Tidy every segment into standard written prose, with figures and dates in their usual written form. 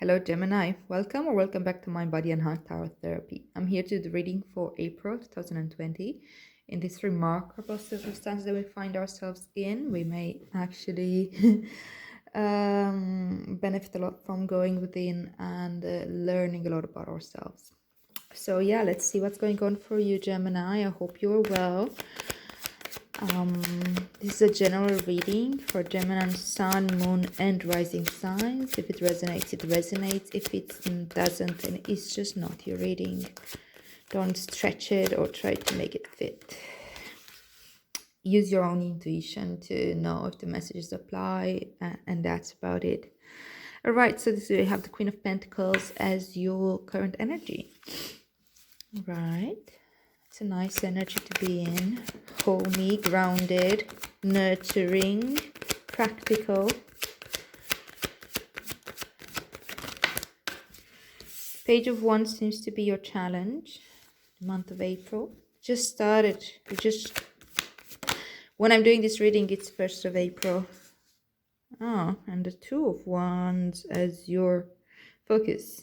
Hello, Gemini. Welcome or welcome back to Mind, Body and Heart Tarot Therapy. I'm here to do the reading for April 2020. In this remarkable circumstance that we find ourselves in, we may actually benefit a lot from going within and learning a lot about ourselves. So yeah, let's see what's going on for you, Gemini. I hope you're well. This is a general reading for Gemini Sun, Moon, and Rising signs. If it resonates, it resonates. If it doesn't, then it's just not your reading. Don't stretch it or try to make it fit. Use your own intuition to know if the messages apply, and that's about it. All right, so this we have the Queen of Pentacles as your current energy. All right. It's a nice energy to be in. Homey, grounded, nurturing, practical. Page of Wands seems to be your challenge. The month of April. Just started. When I'm doing this reading, it's 1st of April. Oh, and the Two of Wands as your focus.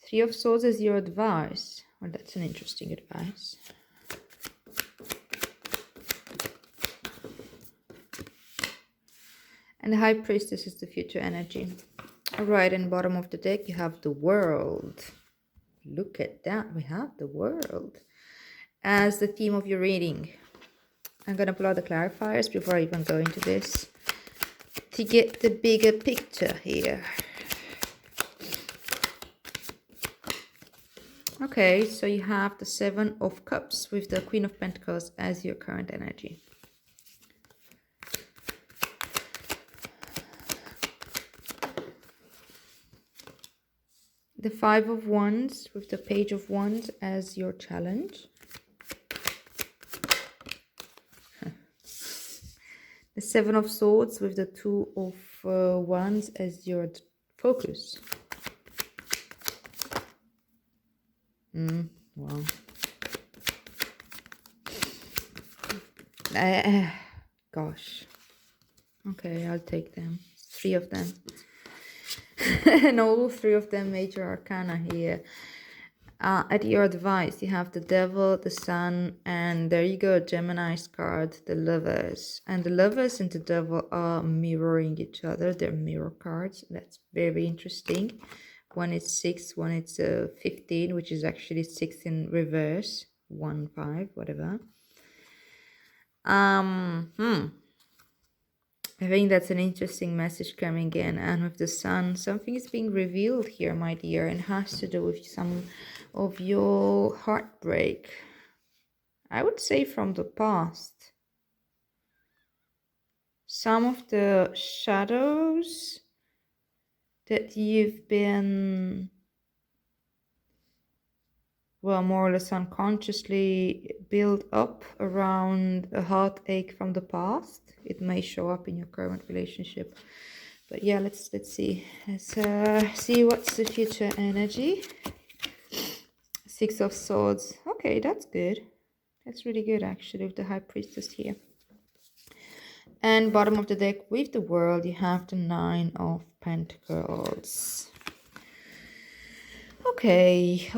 Three of Swords as your advice. Well, that's an interesting advice. And the High Priestess is the future energy. All right, and bottom of the deck, you have the World. Look at that. We have the World as the theme of your reading. I'm going to pull out the clarifiers before I even go into this to get the bigger picture here. Okay, so you have the Seven of Cups with the Queen of Pentacles as your current energy. The Five of Wands with the Page of Wands as your challenge. The Seven of Swords with the Two of Wands as your focus. Wow. Gosh. Okay, I'll take them. 3 of them. And all 3 of them major arcana here. At your advice, you have the Devil, the Sun, and there you go, Gemini's card, the Lovers. And the Lovers and the Devil are mirroring each other. They're mirror cards. That's very interesting. One is 6, one is 15, which is actually 6 in reverse. 1, 5, whatever. I think that's an interesting message coming in. And with the Sun, something is being revealed here, my dear, and has to do with some of your heartbreak. I would say from the past. Some of the shadows that you've been, well, more or less unconsciously build up around a heartache from the past. It may show up in your current relationship. But yeah, let's see. Let's see what's the future energy. 6 of Swords. Okay, that's good. That's really good, actually, with the High Priestess here. And bottom of the deck with the World, you have the 9 of Pentacles. Okay.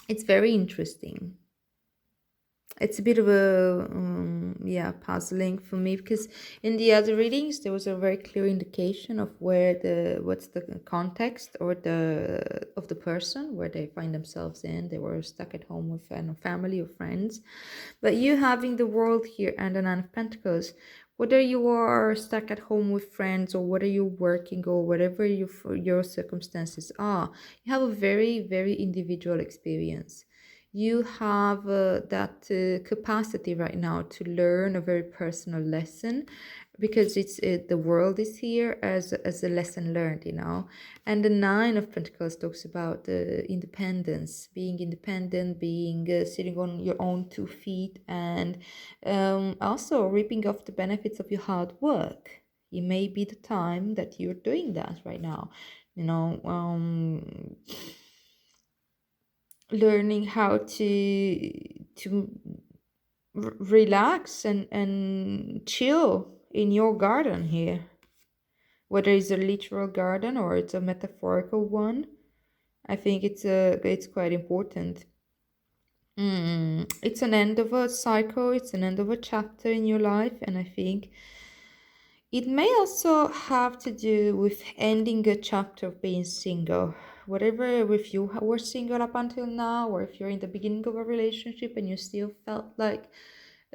It's very interesting. It's a bit of a puzzling for me, because in the other readings there was a very clear indication of what's the context or of the person where they find themselves in. They were stuck at home with family or friends, but you having the World here and the 9 of Pentacles, whether you are stuck at home with friends or whether you're working or whatever your circumstances are, you have a very, very individual experience. You have that capacity right now to learn a very personal lesson, because it's the World is here as a lesson learned, and the 9 of Pentacles talks about independence, being independent, being sitting on your own 2 feet, and also reaping off the benefits of your hard work. It may be the time that you're doing that right now. learning how to relax and chill in your garden here, whether it's a literal garden or it's a metaphorical one. I think it's quite important. It's an end of a cycle, it's an end of a chapter in your life, and I think it may also have to do with ending a chapter of being single. Whatever, if you were single up until now, or if you're in the beginning of a relationship and you still felt like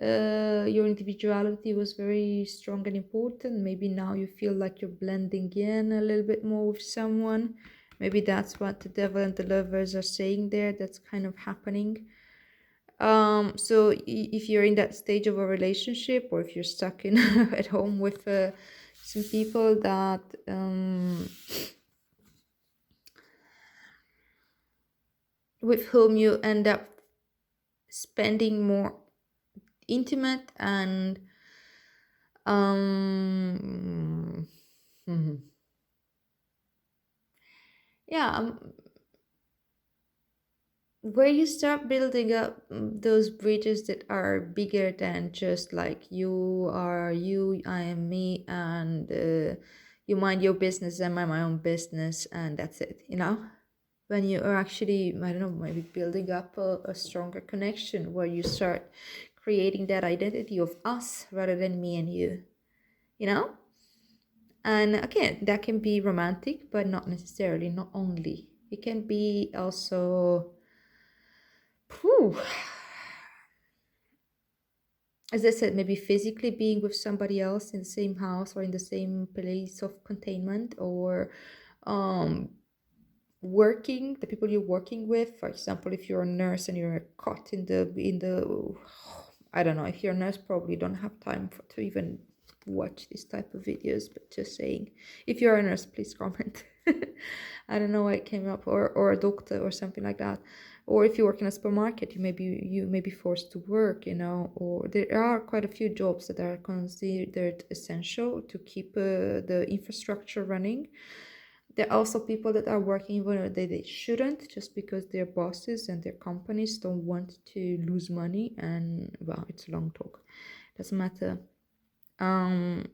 your individuality was very strong and important, maybe now you feel like you're blending in a little bit more with someone. Maybe that's what the devil and the lovers are saying there. That's kind of happening. So if you're in that stage of a relationship, or if you're stuck in at home with some people that with whom you end up spending more intimate and um mhm. yeah where you start building up those bridges that are bigger than just like you are you, I am me, and you mind your business, I mind my own business, and that's it, you know. When you are actually, I don't know, maybe building up a stronger connection where you start creating that identity of us rather than me and you know. And again, that can be romantic, but not necessarily, not only. It can be also, whew, as I said, maybe physically being with somebody else in the same house or in the same place of containment, or um, working, the people you're working with. For example, if you're a nurse and you're caught in the I don't know, if you're a nurse, probably don't have time to even watch this type of videos, but just saying, if you're a nurse, please comment. I don't know why it came up, or a doctor or something like that. Or if you work in a supermarket, you may be forced to work, you know. Or there are quite a few jobs that are considered essential to keep the infrastructure running. There are also people that are working where they shouldn't, just because their bosses and their companies don't want to lose money. And well, it's a long talk, doesn't matter. um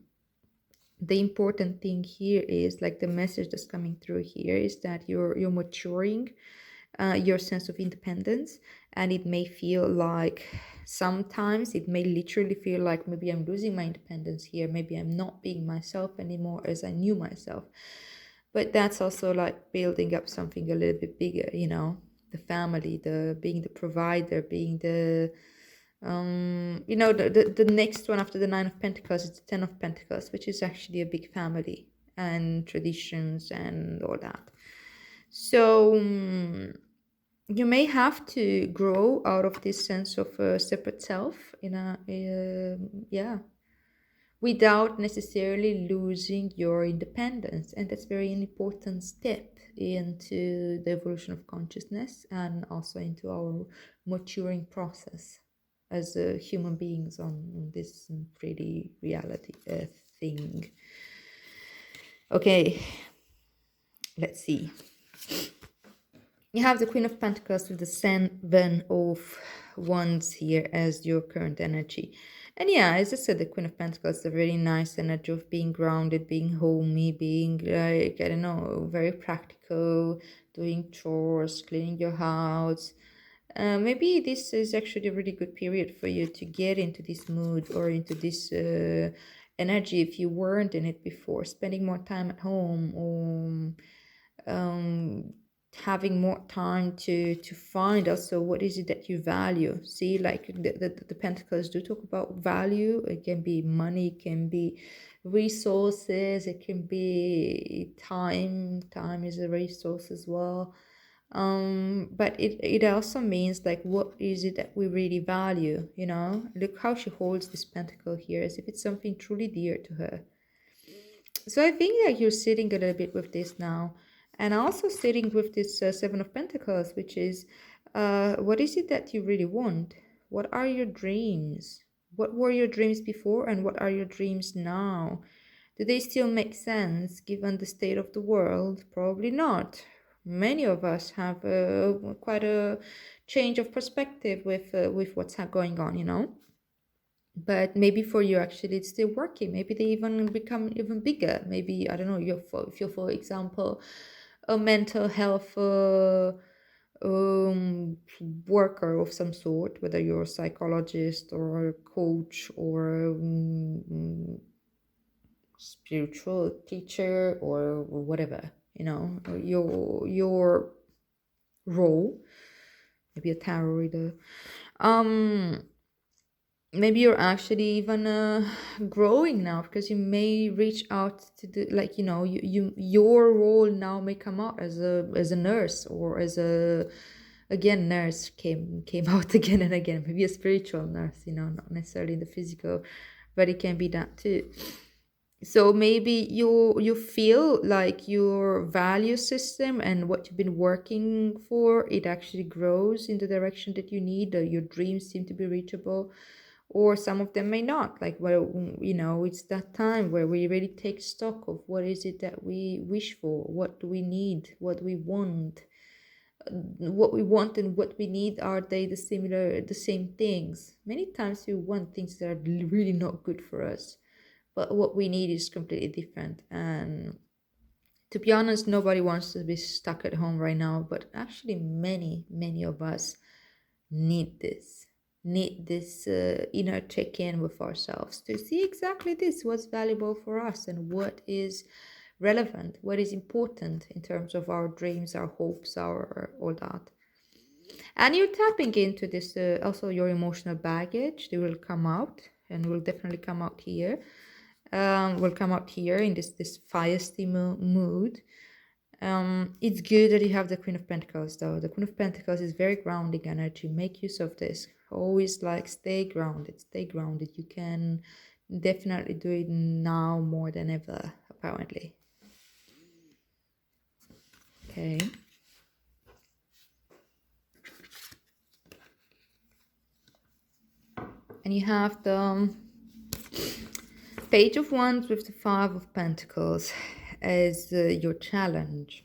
the important thing here is, like, the message that's coming through here is that you're maturing your sense of independence. And it may feel like, sometimes it may literally feel like, maybe I'm losing my independence here, maybe I'm not being myself anymore as I knew myself. But that's also like building up something a little bit bigger, you know, the family, the being the provider, being the the next one after the Nine of Pentacles is the Ten of Pentacles, which is actually a big family and traditions and all that. So you may have to grow out of this sense of a separate self in yeah, without necessarily losing your independence. And that's very important step into the evolution of consciousness, and also into our maturing process as human beings on this pretty reality thing. Okay, let's see. You have the Queen of Pentacles with the Seven of Wands here as your current energy. And yeah, as I said, the Queen of Pentacles is a very nice energy of being grounded, being homey, being like, I don't know, very practical, doing chores, cleaning your house. Maybe this is actually a really good period for you to get into this mood, or into this energy if you weren't in it before, spending more time at home, or having more time to find also what is it that you value. See, like the pentacles do talk about value. It can be money, it can be resources, it can be time is a resource as well. But it also means, like, what is it that we really value, you know. Look how she holds this pentacle here, as if it's something truly dear to her. So I think that you're sitting a little bit with this now, and also sitting with this Seven of Pentacles, which is, what is it that you really want? What are your dreams? What were your dreams before, and what are your dreams now? Do they still make sense given the state of the world? Probably not. Many of us have quite a change of perspective with what's going on, but maybe for you actually it's still working. Maybe they even become even bigger. Maybe, I don't know, if you're, for example, a mental health um, worker of some sort, whether you're a psychologist or a coach or spiritual teacher or whatever, your role, maybe a tarot reader. um Maybe you're actually even growing now, because you may reach out to the, like, your role now may come out as a nurse, or as a, again, nurse came out again and again, maybe a spiritual nurse, not necessarily the physical, but it can be that too. So maybe you feel like your value system and what you've been working for, it actually grows in the direction that you need, or your dreams seem to be reachable, or some of them may not. Like, well, it's that time where we really take stock of what is it that we wish for, what do we need, what we want and what we need, are they the same things? Many times we want things that are really not good for us, but what we need is completely different. And to be honest, nobody wants to be stuck at home right now, but actually many of us need this inner check-in with ourselves to see exactly this, what's valuable for us and what is relevant, what is important in terms of our dreams, our hopes, our all that. And you're tapping into this, also your emotional baggage. They will come out, and will definitely come out here. Will come out here in this feisty mood. It's good that you have the Queen of Pentacles, though. The Queen of Pentacles is very grounding energy. Make use of this. Always, like, stay grounded, stay grounded. You can definitely do it now more than ever, apparently. Okay. And you have the Page of Wands with the Five of Pentacles as your challenge.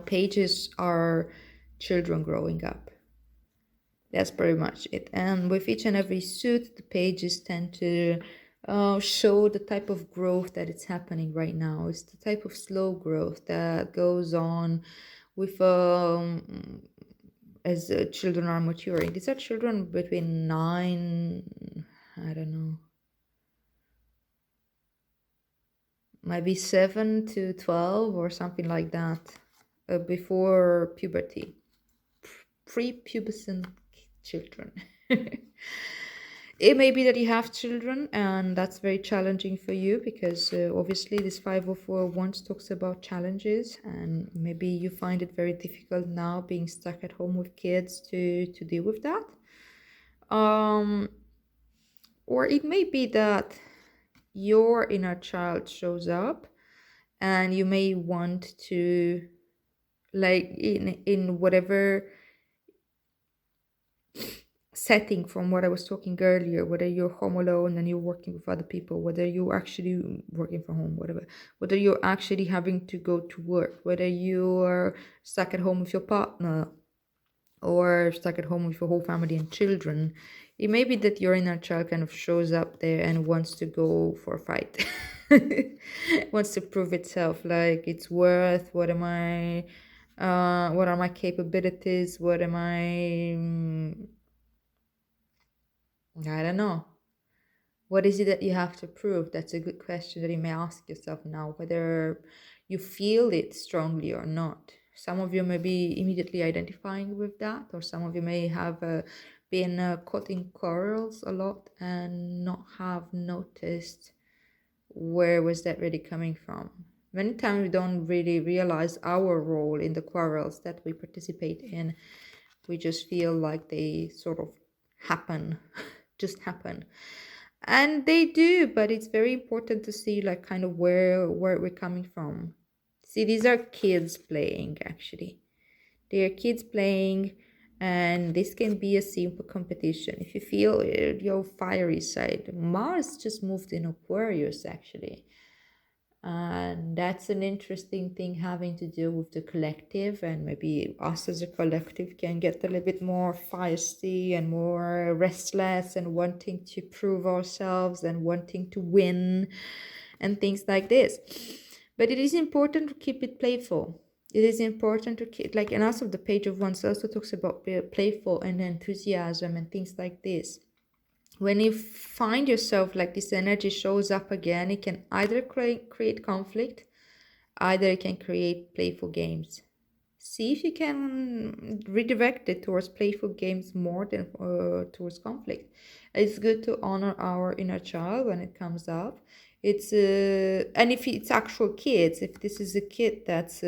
Pages are children growing up. That's pretty much it. And with each and every suit, the pages tend to show the type of growth that it's happening right now. It's the type of slow growth that goes on with as children are maturing. These are children between 9, I don't know, maybe 7 to 12 or something like that, before puberty, prepubescent children. It may be that you have children, and that's very challenging for you, because obviously this 504 once talks about challenges, and maybe you find it very difficult now being stuck at home with kids to deal with that. Or it may be that your inner child shows up, and you may want to, like, in whatever setting from what I was talking earlier, whether you're home alone and you're working with other people, whether you're actually working from home, whatever, whether you're actually having to go to work, whether you're stuck at home with your partner or stuck at home with your whole family and children, it may be that your inner child kind of shows up there and wants to go for a fight. Wants to prove itself, like, it's worth, what are my capabilities, what am I don't know. What is it that you have to prove? That's a good question that you may ask yourself now, whether you feel it strongly or not. Some of you may be immediately identifying with that, or some of you may have been caught in quarrels a lot and not have noticed where was that really coming from. Many times we don't really realize our role in the quarrels that we participate in. We just feel like they sort of happen, just happen. And they do, but it's very important to see, like, kind of where we're coming from. See, these are kids playing, actually. They are kids playing, and this can be a simple competition. If you feel your fiery side, Mars just moved in Aquarius, actually. And that's an interesting thing having to do with the collective, and maybe us as a collective can get a little bit more feisty and more restless and wanting to prove ourselves and wanting to win and things like this. But it is important to keep it playful. It is important to keep, like, and also the page of wands also talks about playful and enthusiasm and things like this. When you find yourself like this energy shows up again, it can either create conflict, either it can create playful games. See if you can redirect it towards playful games more than towards conflict. It's good to honor our inner child when it comes up. It's and if it's actual kids, if this is a kid that's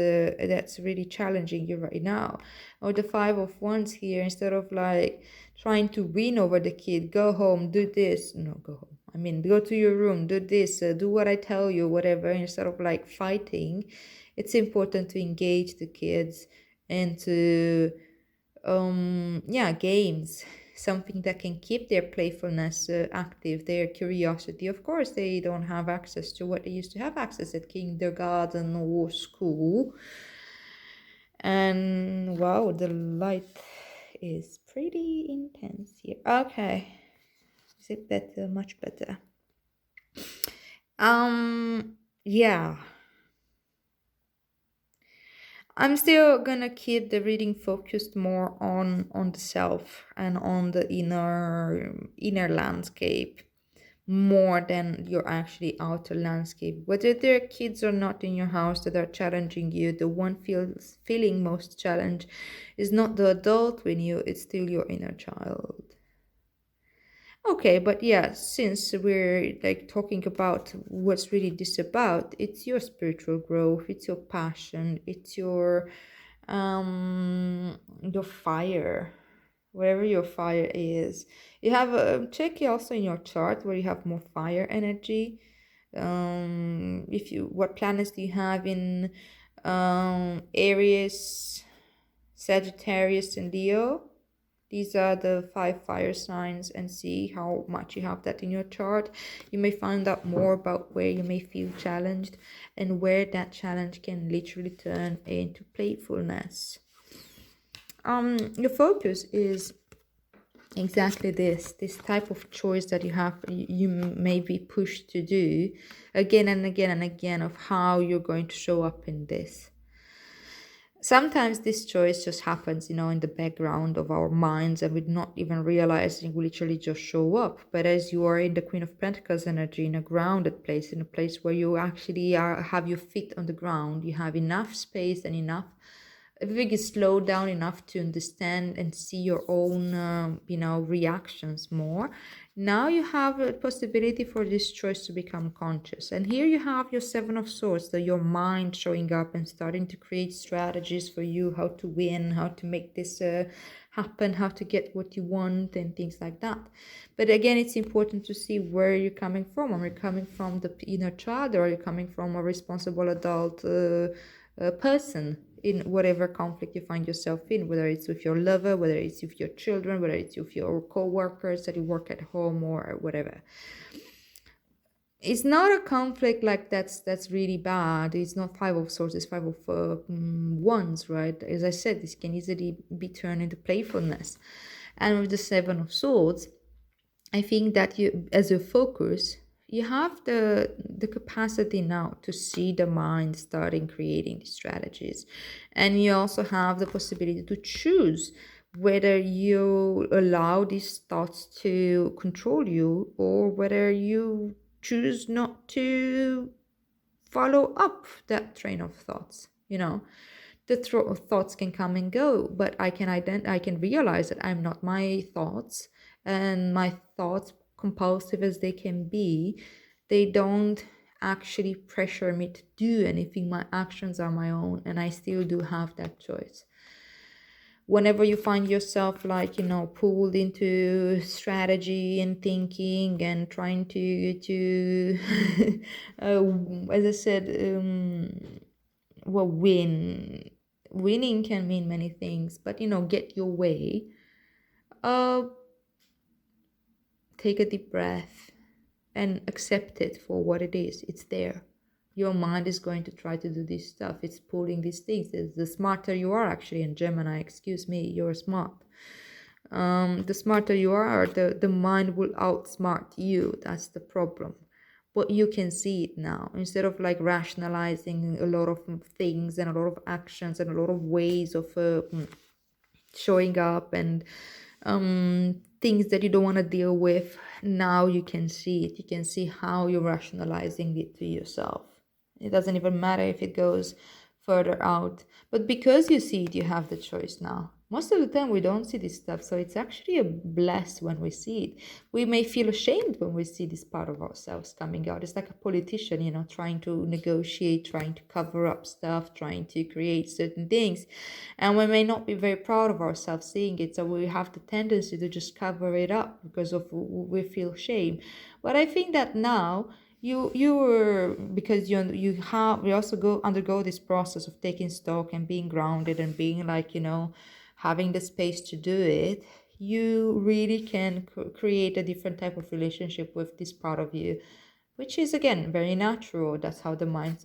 really challenging you right now, or the five of wands here, instead of like trying to win over the kid, go home, do this, no, go home, I mean, go to your room, do this, do what I tell you, whatever, instead of like fighting, it's important to engage the kids and to games, something that can keep their playfulness active, their curiosity. Of course, they don't have access to what they used to have access at kindergarten or school. And wow, the light is pretty intense here. Okay, is it better? Much better. Yeah, I'm still gonna keep the reading focused more on the self and on the inner landscape more than your actually outer landscape. Whether there are kids or not in your house that are challenging you, the one feeling most challenged is not the adult in you, it's still your inner child. Okay, but yeah, since we're like talking about what's really this about, it's your spiritual growth, it's your passion, it's your fire, whatever your fire is. You have a check also in your chart where you have more fire energy. If you what planets do you have in Aries, Sagittarius, and Leo? These are the 5 fire signs, and see how much you have that in your chart. You may find out more about where you may feel challenged and where that challenge can literally turn into playfulness. Your focus is exactly this type of choice that you may be pushed to do again and again and again, of how you're going to show up in this. Sometimes this choice just happens, in the background of our minds, and we're not even realizing, we literally just show up. But as you are in the Queen of Pentacles energy, in a grounded place, in a place where you actually have your feet on the ground, you have enough space and enough, if you can slow down enough to understand and see your own, reactions more. Now you have a possibility for this choice to become conscious. And here you have your Seven of Swords, your mind showing up and starting to create strategies for you, how to win, how to make this happen, how to get what you want, and things like that. But again, it's important to see where you're coming from. Are you coming from the inner child, or are you coming from a responsible adult person in whatever conflict you find yourself in, whether it's with your lover, whether it's with your children, whether it's with your co-workers that you work at home, or whatever. It's not a conflict like that's really bad. It's not Five of Swords, it's Five of Wands, right? As I said, this can easily be turned into playfulness. And with the Seven of Swords, I think that you, as a focus, you have the capacity now to see the mind starting creating strategies, and you also have the possibility to choose whether you allow these thoughts to control you, or whether you choose not to follow up that train of thoughts. The thoughts can come and go, but I can realize that I'm not my thoughts, and my thoughts, compulsive as they can be, they don't actually pressure me to do anything. My actions are my own, and I still do have that choice. Whenever you find yourself pulled into strategy and thinking and trying to as I said, winning can mean many things, but get your way. Take a deep breath and accept it for what it is. It's there. Your mind is going to try to do this stuff. It's pulling these things. The smarter you are, actually, and Gemini, excuse me, you're smart. The smarter you are, the mind will outsmart you. That's the problem. But you can see it now. Instead of like rationalizing a lot of things and a lot of actions and a lot of ways of showing up and things that you don't want to deal with, now you can see it. You can see how you're rationalizing it to yourself. It doesn't even matter if it goes further out. But because you see it, you have the choice now. Most of the time we don't see this stuff, so it's actually a bless when we see it. We may feel ashamed when we see this part of ourselves coming out. It's like a politician, trying to negotiate, trying to cover up stuff, trying to create certain things. And we may not be very proud of ourselves seeing it, so we have the tendency to just cover it up because of we feel shame. But I think that now because we also undergo this process of taking stock and being grounded and being like, having the space to do it. You really can create a different type of relationship with this part of you, which is again very natural. That's how the mind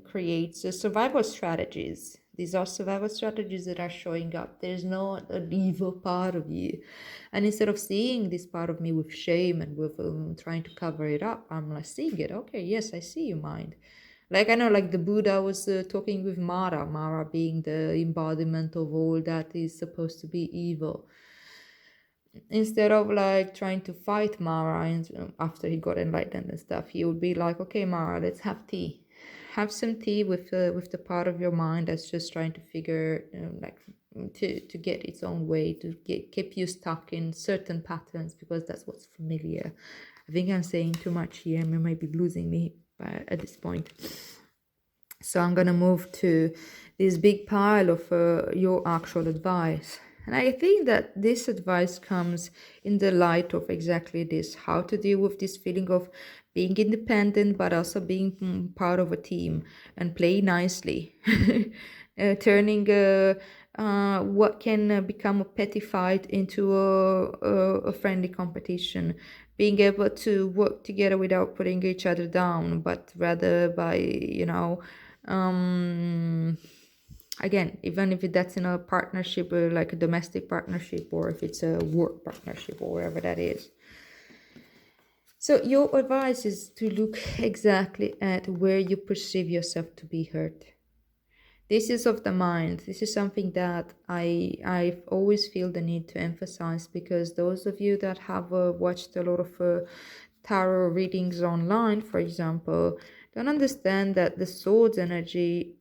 creates survival strategies. These are survival strategies that are showing up. There's not an evil part of you. And instead of seeing this part of me with shame and with trying to cover it up, I'm like seeing it. Okay, yes, I see you, mind. Like I know, like the Buddha was talking with Mara being the embodiment of all that is supposed to be evil. Instead of like trying to fight Mara and after he got enlightened and stuff, he would be like, okay, Mara, let's have tea. Have some tea with the part of your mind that's just trying to figure to get its own way, to keep you stuck in certain patterns because that's what's familiar. I think I'm saying too much here. You might be losing me at this point. So I'm gonna move to this big pile of your actual advice. And I think that this advice comes in the light of exactly this, how to deal with this feeling of being independent, but also being part of a team and play nicely, turning what can become a petty fight into a friendly competition, being able to work together without putting each other down, but rather by, again, even if that's in a partnership or like a domestic partnership, or if it's a work partnership or wherever that is. So your advice is to look exactly at where you perceive yourself to be hurt. This is of the mind. This is something that I've always feel the need to emphasize, because those of you that have watched a lot of tarot readings online, for example, don't understand that the swords energy,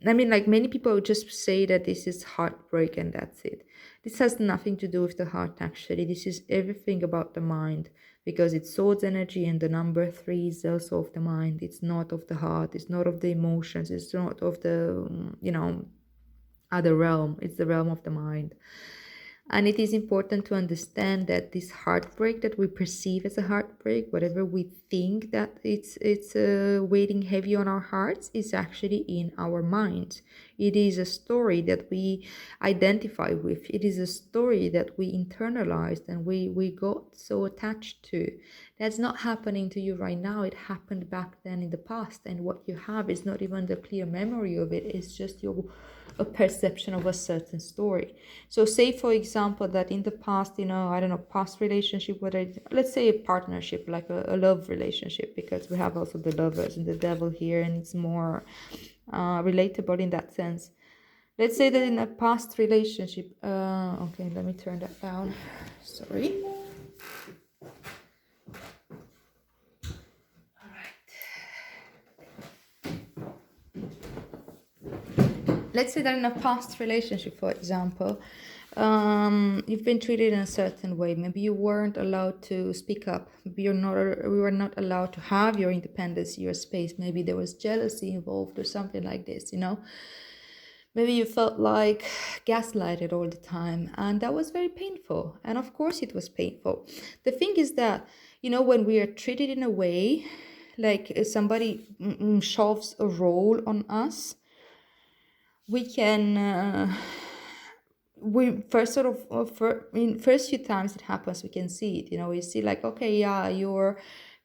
I mean, like many people just say that this is heartbreak and that's it. This has nothing to do with the heart, actually. This is everything about the mind, because it's swords energy, and the number 3 is also of the mind. It's not of the heart. It's not of the emotions. It's not of the, other realm. It's the realm of the mind. And it is important to understand that this heartbreak that we perceive as a heartbreak, whatever we think that it's weighing heavy on our hearts, is actually in our minds. It is a story that we identify with. It is a story that we internalized and we got so attached to. That's not happening to you right now. It happened back then in the past. And what you have is not even the clear memory of it. It's just a perception of a certain story. So say, for example, that in the past, I don't know, past relationship, let's say a partnership, like a love relationship, because we have also the lovers and the devil here, and it's more relatable in that sense. Let's say that in a past relationship, okay, let me turn that down. Sorry. Let's say that in a past relationship, for example, you've been treated in a certain way. Maybe you weren't allowed to speak up. Maybe we were not allowed to have your independence, your space. Maybe there was jealousy involved or something like this, Maybe you felt like gaslighted all the time, and that was very painful. And of course it was painful. The thing is that, when we are treated in a way, like somebody shoves a role on us, we can we first sort of in first few times it happens, we can see it, we see like, okay, yeah, you're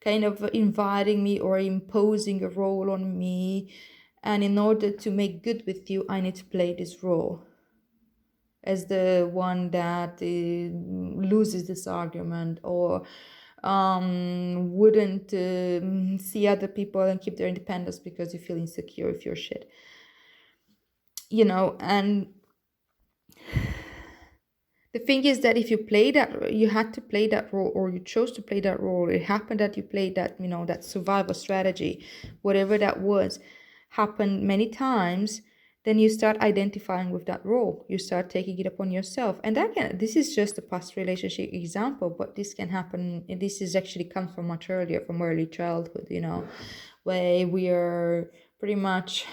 kind of inviting me or imposing a role on me. And in order to make good with you, I need to play this role as the one that loses this argument, or wouldn't see other people and keep their independence because you feel insecure if you're shit. And the thing is that if you had to play that role, or you chose to play that role, it happened that you played that, that survival strategy, whatever that was, happened many times, then you start identifying with that role. You start taking it upon yourself. And this is just a past relationship example, but this can happen. This is actually comes from much earlier, from early childhood, where we are pretty much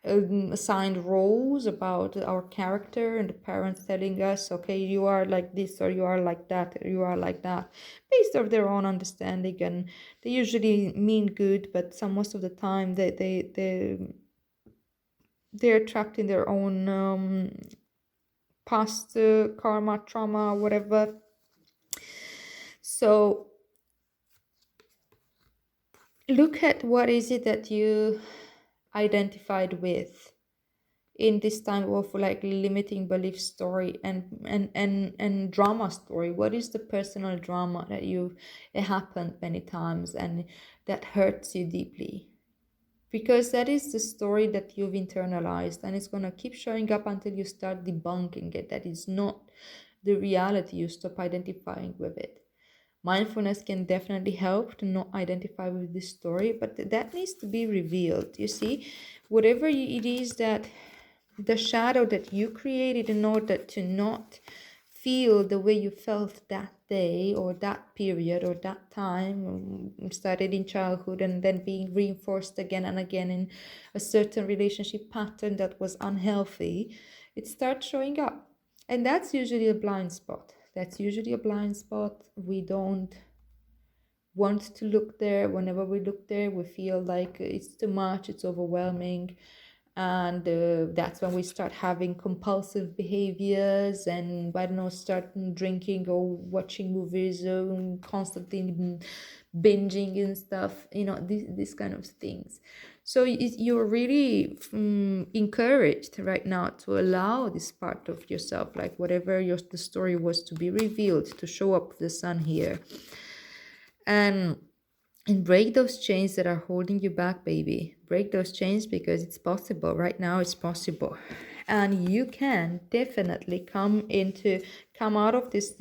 assigned roles about our character, and the parents telling us, okay, you are like this, or you are like that, or you are like that, based on their own understanding. And they usually mean good, but most of the time they're trapped in their own past karma, trauma, whatever. So look at what is it that you identified with in this time of like limiting belief story and drama story. What is the personal drama that it happened many times and that hurts you deeply? Because that is the story that you've internalized, and it's going to keep showing up until you start debunking it. That is not the reality. You stop identifying with it. Mindfulness can definitely help to not identify with this story, but that needs to be revealed. You see, whatever it is that the shadow that you created in order to not feel the way you felt that day or that period or that time, started in childhood and then being reinforced again and again in a certain relationship pattern that was unhealthy, it starts showing up. And that's usually a blind spot. We don't want to look there. Whenever we look there, we feel like it's too much, it's overwhelming. And that's when we start having compulsive behaviors, and I don't know, start drinking or watching movies, constantly binging and stuff, these kind of things. So you're really encouraged right now to allow this part of yourself, like whatever the story was, to be revealed, to show up the sun here, and break those chains that are holding you back, baby. Break those chains, because it's possible. Right now it's possible. And you can definitely come out of this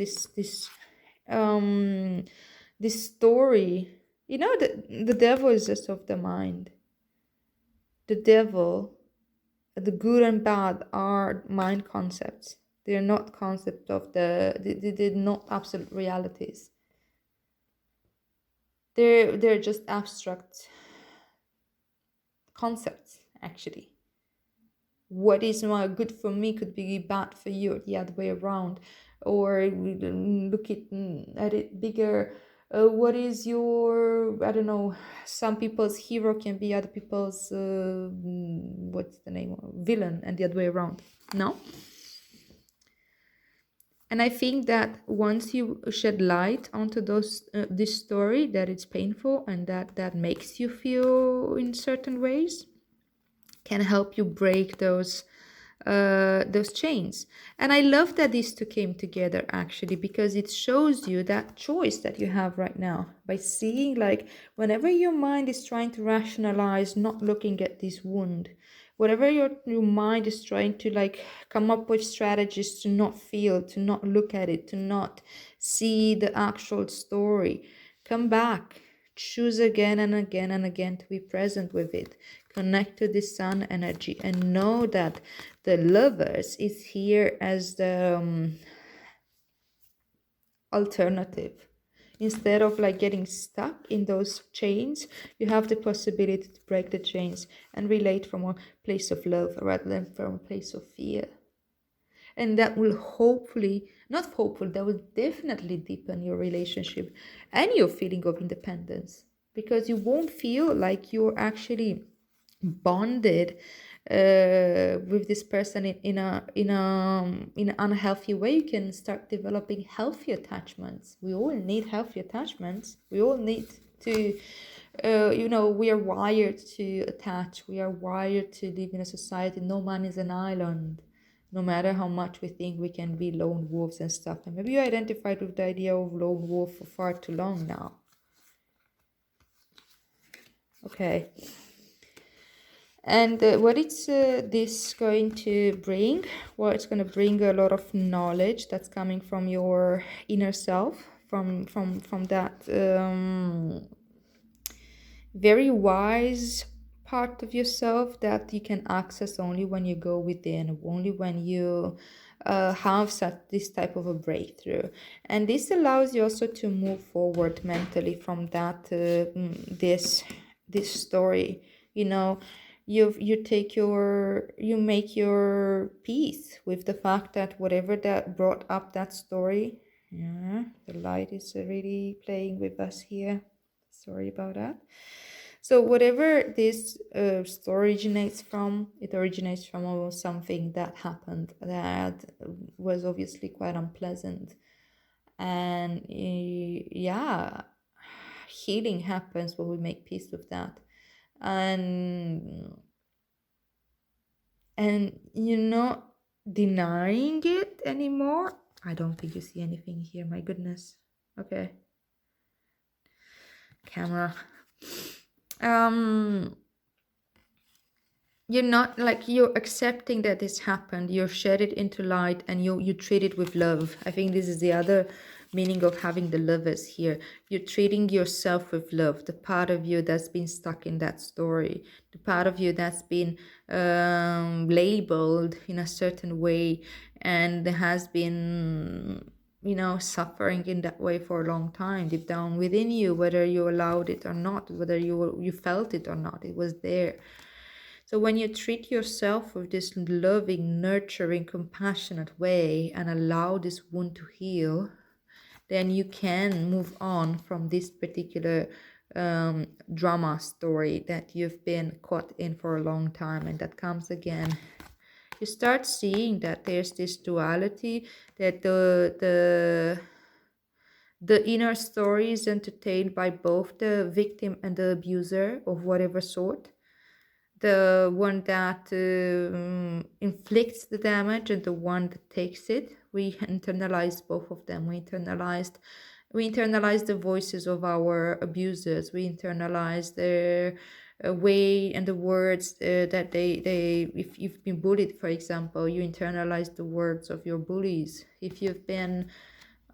story. The devil is just of the mind. The devil, the good and bad, are mind concepts. They're not concept of they're not absolute realities. They're just abstract concepts, actually. What is good for me could be bad for you, or the other way around. Or look at it bigger. What is your, I don't know, some people's hero can be other people's what's the name, villain, and the other way around. No. And I think that once you shed light onto this story, that it's painful and that makes you feel in certain ways, can help you break those chains. And I love that these two came together, actually, because it shows you that choice that you have right now, by seeing, like, whenever your mind is trying to rationalize not looking at this wound, whatever your mind is trying to, like, come up with strategies to not feel, to not look at it, to not see the actual story, come back, choose again and again and again to be present with it. Connect to the sun energy and know that the lovers is here as the alternative. Instead of like getting stuck in those chains, you have the possibility to break the chains and relate from a place of love rather than from a place of fear. And that will that will definitely deepen your relationship and your feeling of independence, because you won't feel like you're actually bonded with this person in an unhealthy way. You can start developing healthy attachments. We all need healthy attachments. We all need to we are wired to attach. We are wired to live in a society. No man is an island, no matter how much we think we can be lone wolves and stuff. And maybe you identified with the idea of lone wolf for far too long now. Okay. And what it's this going to bring? Well, it's going to bring a lot of knowledge that's coming from your inner self, from that very wise part of yourself that you can access only when you go within, only when you have this type of a breakthrough. And this allows you also to move forward mentally from that this story. You make your peace with the fact that whatever that brought up that story. Yeah, the light is really playing with us here. Sorry about that. So whatever this story originates from, it originates from something that happened that was obviously quite unpleasant. And yeah, healing happens when we make peace with that. And you're not denying it anymore. I don't think you see anything here, my goodness. Okay. Camera. You're not like, you're accepting that this happened, you shed it into light, and you treat it with love. I think this is the other meaning of having the lovers here. You're treating yourself with love, the part of you that's been stuck in that story, the part of you that's been labeled in a certain way and has been suffering in that way for a long time deep down within you, whether you allowed it or not, whether you felt it or not, it was there. So when you treat yourself with this loving, nurturing, compassionate way and allow this wound to heal, then you can move on from this particular drama story that you've been caught in for a long time, and that comes again. You start seeing that there's this duality, that the inner story is entertained by both the victim and the abuser of whatever sort. The one that inflicts the damage and the one that takes it. We internalize both of them. We internalize the voices of our abusers. We internalize their way and the words that they if you've been bullied, for example, you internalize the words of your bullies. If you've been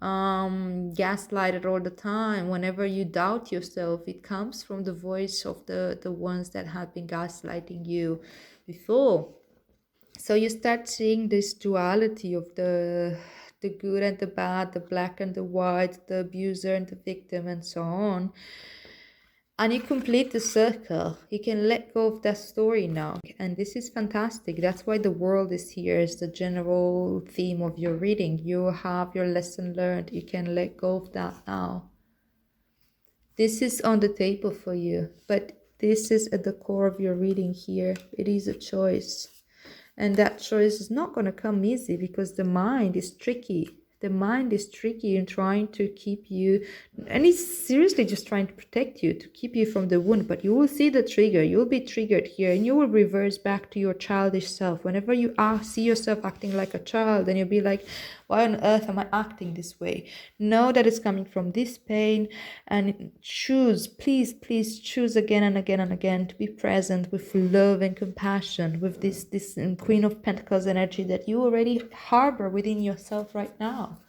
gaslighted all the time, whenever you doubt yourself, it comes from the voice of the ones that have been gaslighting you before. So you start seeing this duality of the good and the bad, the black and the white, the abuser and the victim, and so on. And you complete the circle. You can let go of that story now. And this is fantastic. That's why the world is here, is the general theme of your reading. You have your lesson learned. You can let go of that now. This is on the table for you. But this is at the core of your reading here. It is a choice. And that choice is not going to come easy, because the mind is tricky. The mind is tricky in trying to keep you, and it's seriously just trying to protect you, to keep you from the wound. But you will see the trigger. You'll be triggered here, and you will reverse back to your childish self. Whenever you see yourself acting like a child, then you'll be like, why on earth am I acting this way? Know that it's coming from this pain, and choose, please choose again and again and again to be present with love and compassion, with this Queen of Pentacles energy that you already harbor within yourself right now.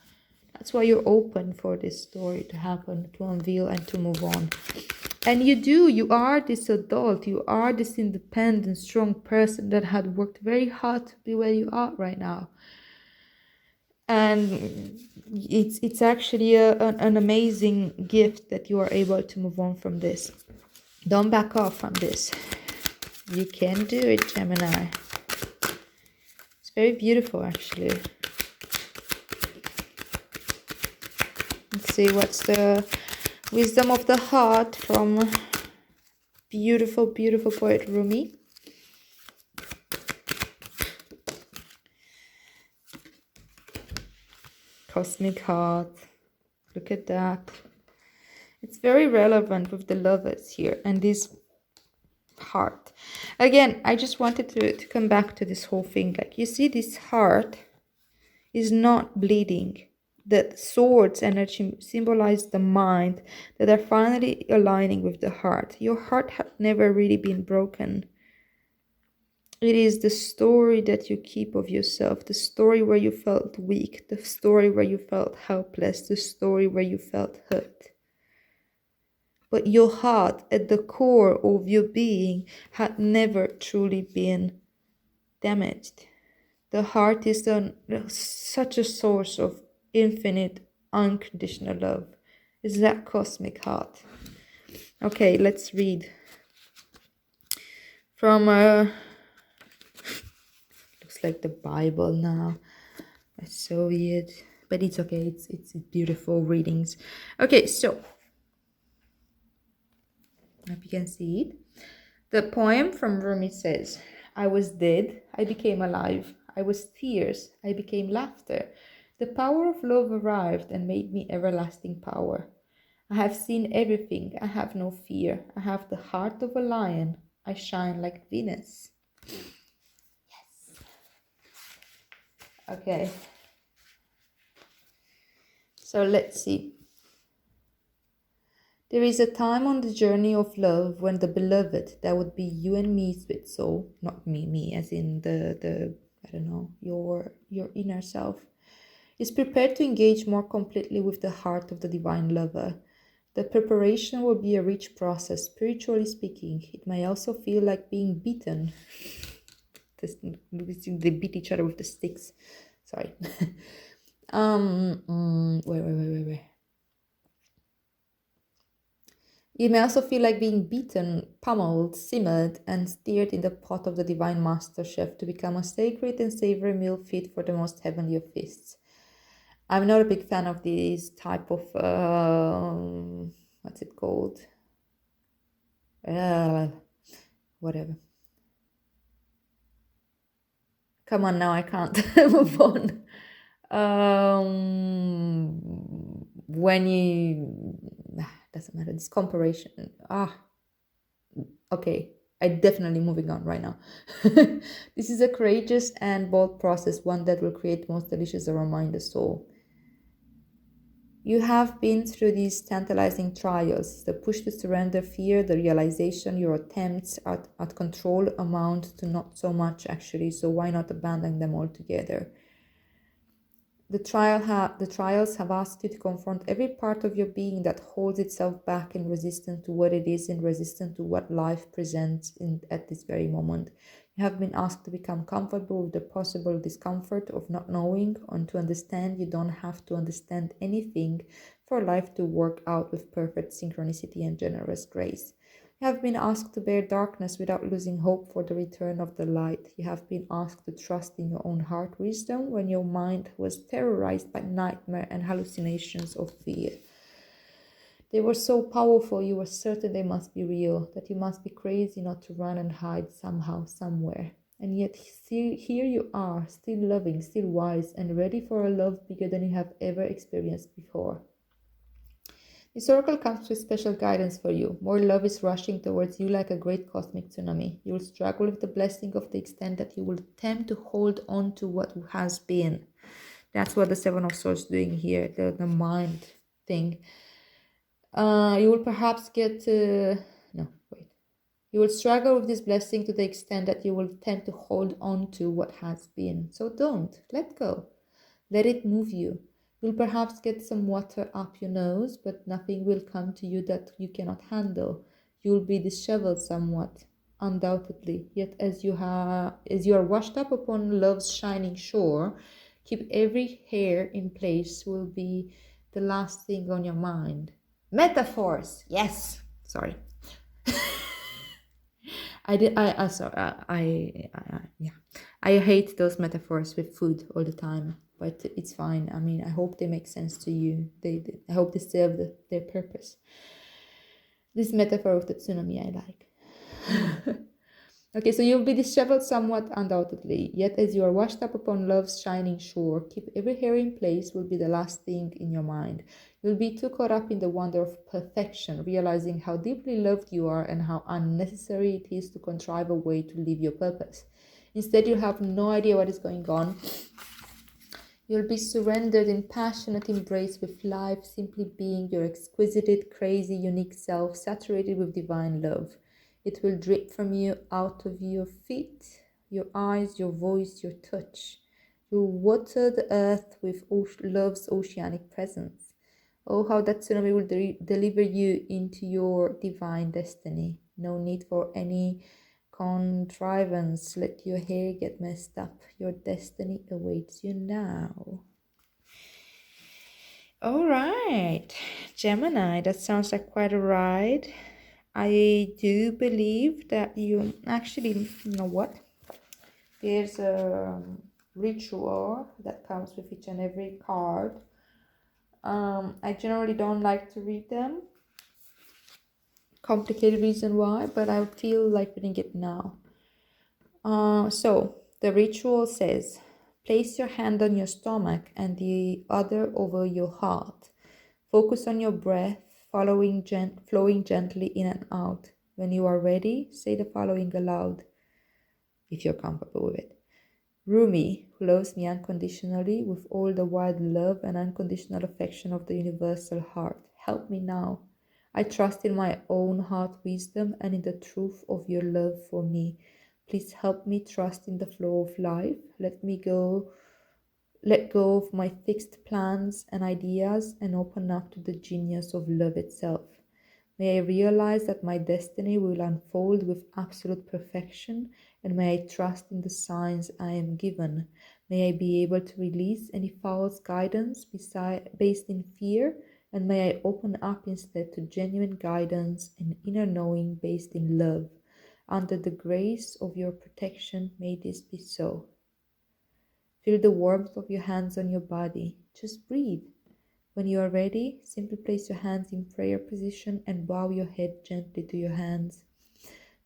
That's why you're open for this story to happen, to unveil, and to move on. And you are this adult, you are this independent, strong person that had worked very hard to be where you are right now. And it's actually an amazing gift that you are able to move on from this. Don't back off from this. You can do it, Gemini. It's very beautiful, actually. Let's see, what's the wisdom of the heart from beautiful, beautiful poet Rumi. Cosmic heart. Look at that. It's very relevant with the lovers here and this heart. Again, I just wanted to come back to this whole thing. Like, you see, this heart is not bleeding. That swords energy symbolize the mind that are finally aligning with the heart. Your heart had never really been broken. It is the story that you keep of yourself, the story where you felt weak, the story where you felt helpless, the story where you felt hurt. But your heart, at the core of your being, had never truly been damaged. The heart is such a source of infinite, unconditional love. It's that cosmic heart. Okay, let's read from looks like the Bible now. That's so weird, but it's okay. It's beautiful readings. Okay, so if you can see it, the poem from Rumi says, "I was dead, I became alive. I was tears, I became laughter. The power of love arrived and made me everlasting power. I have seen everything, I have no fear. I have the heart of a lion, I shine like Venus." Yes. Okay. So let's see. There is a time on the journey of love when the beloved, that would be you and me, sweet soul, not me as in the I don't know, your inner self, is prepared to engage more completely with the heart of the divine lover. The preparation will be a rich process, spiritually speaking. It may also feel like being beaten. They beat each other with the sticks. Sorry. Wait. You may also feel like being beaten, pummeled, simmered, and stirred in the pot of the divine master chef to become a sacred and savory meal fit for the most heavenly of feasts. I'm not a big fan of these type of what's it called? Whatever. Come on, now I can't move on. When you doesn't matter. This comparison. Okay. I'm definitely moving on right now. This is a courageous and bold process, one that will create most delicious aroma in the soul. You have been through these tantalizing trials, the push to surrender fear, the realization your attempts at control amount to not so much actually, so why not abandon them altogether? The trials have asked you to confront every part of your being that holds itself back in resistance to what it is, in resistance to what life presents at this very moment. You have been asked to become comfortable with the possible discomfort of not knowing, and to understand you don't have to understand anything for life to work out with perfect synchronicity and generous grace. You have been asked to bear darkness without losing hope for the return of the light. You have been asked to trust in your own heart wisdom when your mind was terrorized by nightmare and hallucinations of fear. They were so powerful, you were certain they must be real, that you must be crazy not to run and hide somehow, somewhere. And yet here you are, still loving, still wise, and ready for a love bigger than you have ever experienced before. This oracle comes with special guidance for you. More love is rushing towards you like a great cosmic tsunami. You will struggle with the blessing of the extent that you will attempt to hold on to what has been. That's what the Seven of Swords is doing here, the mind thing. You will perhaps you will struggle with this blessing to the extent that you will attempt to hold on to what has been. So don't. Let go. Let it move you. You'll perhaps get some water up your nose, but nothing will come to you that you cannot handle. You'll be disheveled somewhat, undoubtedly. Yet as you are washed up upon love's shining shore, keep every hair in place will be the last thing on your mind. Metaphors, yes. Sorry. I hate those metaphors with food all the time, but it's fine. I mean, I hope they make sense to you. I hope they serve their purpose. This metaphor of the tsunami I like. Okay, so you'll be disheveled somewhat undoubtedly, yet as you are washed up upon love's shining shore, keep every hair in place will be the last thing in your mind. You'll be too caught up in the wonder of perfection, realizing how deeply loved you are and how unnecessary it is to contrive a way to live your purpose. Instead, you have no idea what is going on. You'll be surrendered in passionate embrace with life, simply being your exquisite, crazy, unique self, saturated with divine love. It will drip from you out of your feet, your eyes, your voice, your touch. You'll water the earth with love's oceanic presence. Oh, how that tsunami will deliver you into your divine destiny. No need for any contrivance. Let your hair get messed up. Your destiny awaits you now. All right, Gemini, that sounds like quite a ride. I do believe that you actually, you know what? There's a ritual that comes with each and every card. I generally don't like to read them. Complicated reason why, but I feel like reading it now. So the ritual says, place your hand on your stomach and the other over your heart. Focus on your breath, flowing gently in and out. When you are ready, say the following aloud, if you're comfortable with it. Rumi, who loves me unconditionally with all the wide love and unconditional affection of the universal heart, help me now. I trust in my own heart wisdom and in the truth of your love for me. Please help me trust in the flow of life. Let go of my fixed plans and ideas and open up to the genius of love itself. May I realize that my destiny will unfold with absolute perfection, and may I trust in the signs I am given. May I be able to release any false guidance based in fear, and may I open up instead to genuine guidance and inner knowing based in love. Under the grace of your protection, may this be so. Feel the warmth of your hands on your body. Just breathe. When you are ready, simply place your hands in prayer position and bow your head gently to your hands.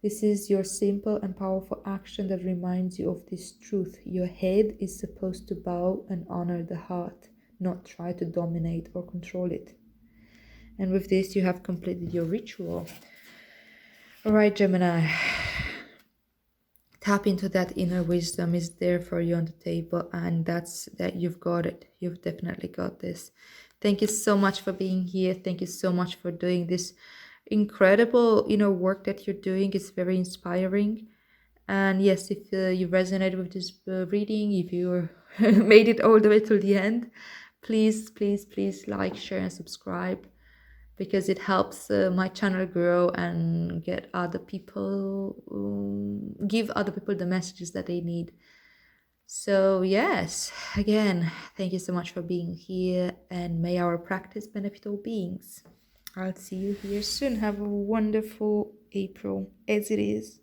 This is your simple and powerful action that reminds you of this truth. Your head is supposed to bow and honor the heart, not try to dominate or control it. And with this, you have completed your ritual. All right, Gemini. Tap into that inner wisdom is there for you on the table, and that you've got it. You've definitely got this. Thank you so much for being here. Thank you so much for doing this incredible work that you're doing. It's very inspiring. And yes, if you resonate with this reading, if you made it all the way till the end, please like, share, and subscribe, because it helps my channel grow and get other people, give other people the messages that they need. So yes, again, thank you so much for being here, and may our practice benefit all beings. I'll see you here soon. Have a wonderful April, as it is.